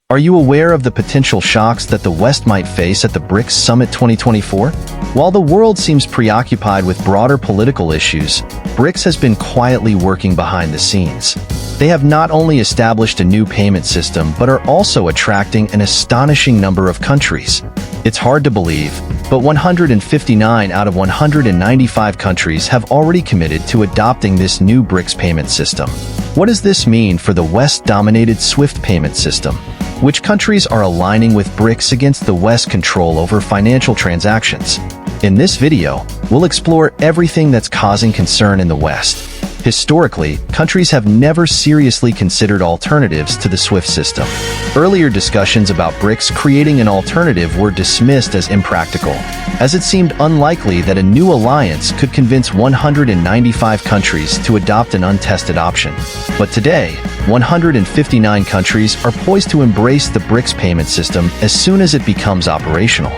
Are you aware of the potential shocks that the West might face at the Brics Summit 2024? While the world seems preoccupied with broader political issues, Brics has been quietly working behind the scenes. They have not only established a new payment system, but are also attracting an astonishing number of countries. It's hard to believe, but 159 out of 195 countries have already committed to adopting this new Brics payment system. What does this mean for the West-dominated SWIFT payment system? Which countries are aligning with Brics against the West's control over financial transactions? In this video, we'll explore everything that's causing concern in the West. Historically, countries have never seriously considered alternatives to the SWIFT system. Earlier discussions about Brics creating an alternative were dismissed as impractical, as it seemed unlikely that a new alliance could convince 195 countries to adopt an untested option. But today, 159 countries are poised to embrace the Brics payment system as soon as it becomes operational.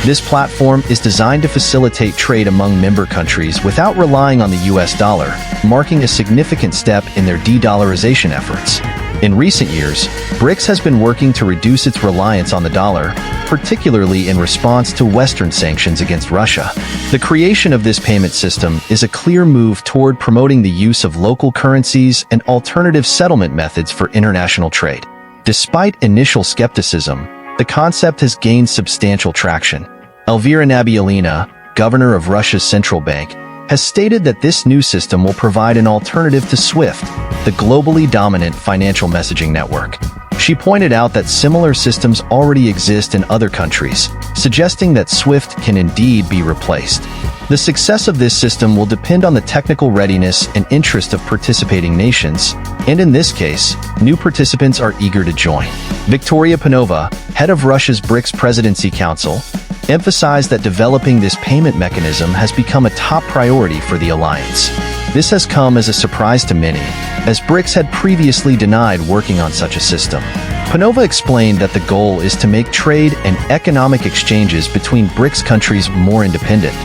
This platform is designed to facilitate trade among member countries without relying on the US dollar, marking a significant step in their de-dollarization efforts. In recent years, Brics has been working to reduce its reliance on the dollar, particularly in response to Western sanctions against Russia. The creation of this payment system is a clear move toward promoting the use of local currencies and alternative settlement methods for international trade. Despite initial skepticism, the concept has gained substantial traction. Elvira Nabiullina, governor of Russia's central bank, has stated that this new system will provide an alternative to SWIFT, the globally dominant financial messaging network. She pointed out that similar systems already exist in other countries, suggesting that SWIFT can indeed be replaced. The success of this system will depend on the technical readiness and interest of participating nations, and in this case, new participants are eager to join. Viktoria Panova, head of Russia's Brics Presidency Council, emphasized that developing this payment mechanism has become a top priority for the alliance. This has come as a surprise to many, as Brics had previously denied working on such a system. Panova explained that the goal is to make trade and economic exchanges between Brics countries more independent.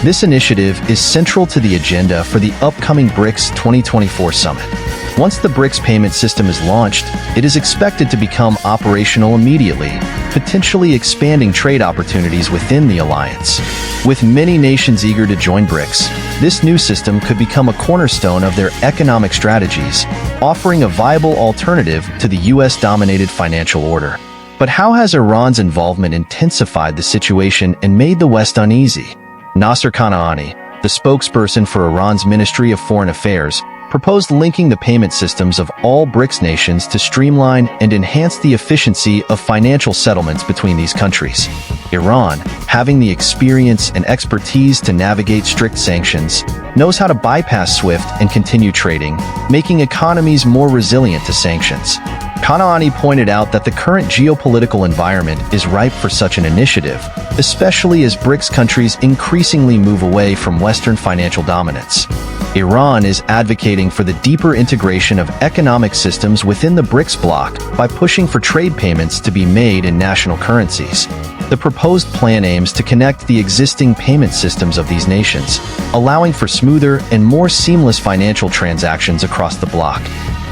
This initiative is central to the agenda for the upcoming Brics 2024 summit. Once the Brics payment system is launched, it is expected to become operational immediately, potentially expanding trade opportunities within the alliance. With many nations eager to join Brics, this new system could become a cornerstone of their economic strategies, offering a viable alternative to the US-dominated financial order. But how has Iran's involvement intensified the situation and made the West uneasy? Nasser Kanani, the spokesperson for Iran's Ministry of Foreign Affairs, proposed linking the payment systems of all Brics nations to streamline and enhance the efficiency of financial settlements between these countries. Iran, having the experience and expertise to navigate strict sanctions, knows how to bypass SWIFT and continue trading, making economies more resilient to sanctions. Kanani pointed out that the current geopolitical environment is ripe for such an initiative, especially as Brics countries increasingly move away from Western financial dominance. Iran is advocating for the deeper integration of economic systems within the Brics bloc by pushing for trade payments to be made in national currencies. The proposed plan aims to connect the existing payment systems of these nations, allowing for smoother and more seamless financial transactions across the bloc.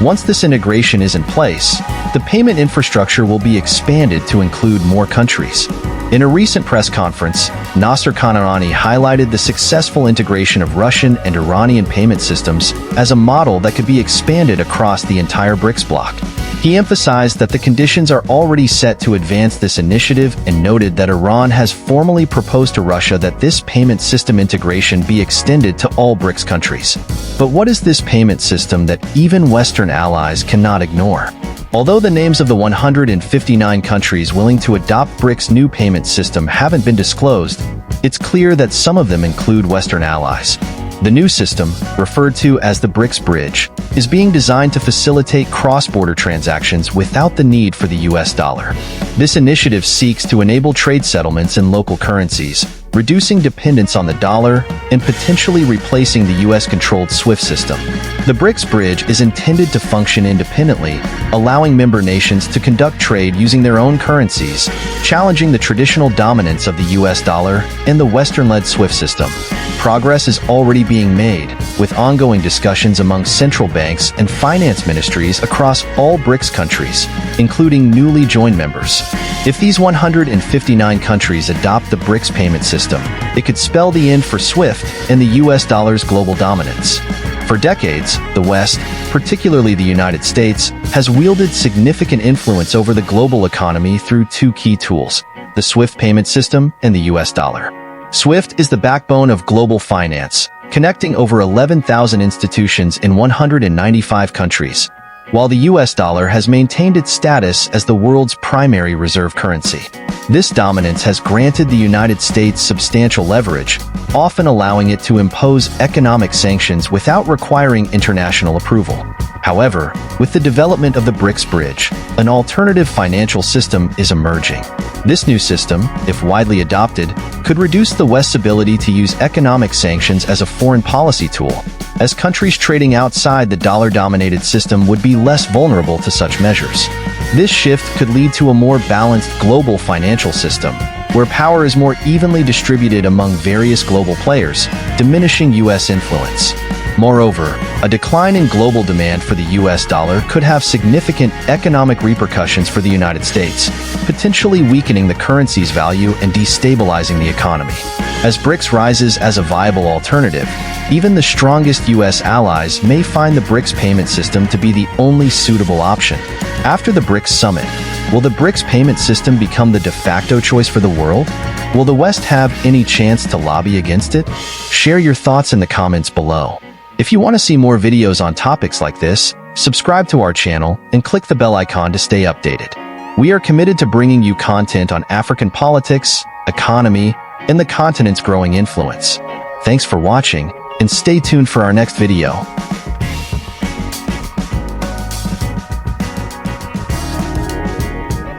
Once this integration is in place, the payment infrastructure will be expanded to include more countries. In a recent press conference, Nasser Kanani highlighted the successful integration of Russian and Iranian payment systems as a model that could be expanded across the entire Brics bloc. He emphasized that the conditions are already set to advance this initiative and noted that Iran has formally proposed to Russia that this payment system integration be extended to all Brics countries. But what is this payment system that even Western allies cannot ignore? Although the names of the 159 countries willing to adopt Brics' new payment system haven't been disclosed, it's clear that some of them include Western allies. The new system, referred to as the Brics Bridge, is being designed to facilitate cross-border transactions without the need for the US dollar. This initiative seeks to enable trade settlements in local currencies, reducing dependence on the dollar and potentially replacing the US-controlled SWIFT system. The BRICS bridge is intended to function independently, allowing member nations to conduct trade using their own currencies, challenging the traditional dominance of the US dollar and the Western-led SWIFT system. Progress is already being made, with ongoing discussions among central banks and finance ministries across all BRICS countries, including newly joined members. If these 159 countries adopt the BRICS payment system, it could spell the end for SWIFT and the US dollar's global dominance. For decades, the West, particularly the United States, has wielded significant influence over the global economy through two key tools: the SWIFT payment system and the US dollar. SWIFT is the backbone of global finance, connecting over 11,000 institutions in 195 countries, while the US dollar has maintained its status as the world's primary reserve currency. This dominance has granted the United States substantial leverage, often allowing it to impose economic sanctions without requiring international approval. However, with the development of the BRICS bridge, an alternative financial system is emerging. This new system, if widely adopted, could reduce the West's ability to use economic sanctions as a foreign policy tool, as countries trading outside the dollar-dominated system would be less vulnerable to such measures. This shift could lead to a more balanced global financial system, where power is more evenly distributed among various global players, diminishing US influence. Moreover, a decline in global demand for the US dollar could have significant economic repercussions for the United States, potentially weakening the currency's value and destabilizing the economy. As BRICS rises as a viable alternative, even the strongest US allies may find the BRICS payment system to be the only suitable option. After the Brics Summit, will the BRICS payment system become the de facto choice for the world? Will the West have any chance to lobby against it? Share your thoughts in the comments below. If you want to see more videos on topics like this, subscribe to our channel and click the bell icon to stay updated. We are committed to bringing you content on African politics, economy, and the continent's growing influence. Thanks for watching, and stay tuned for our next video.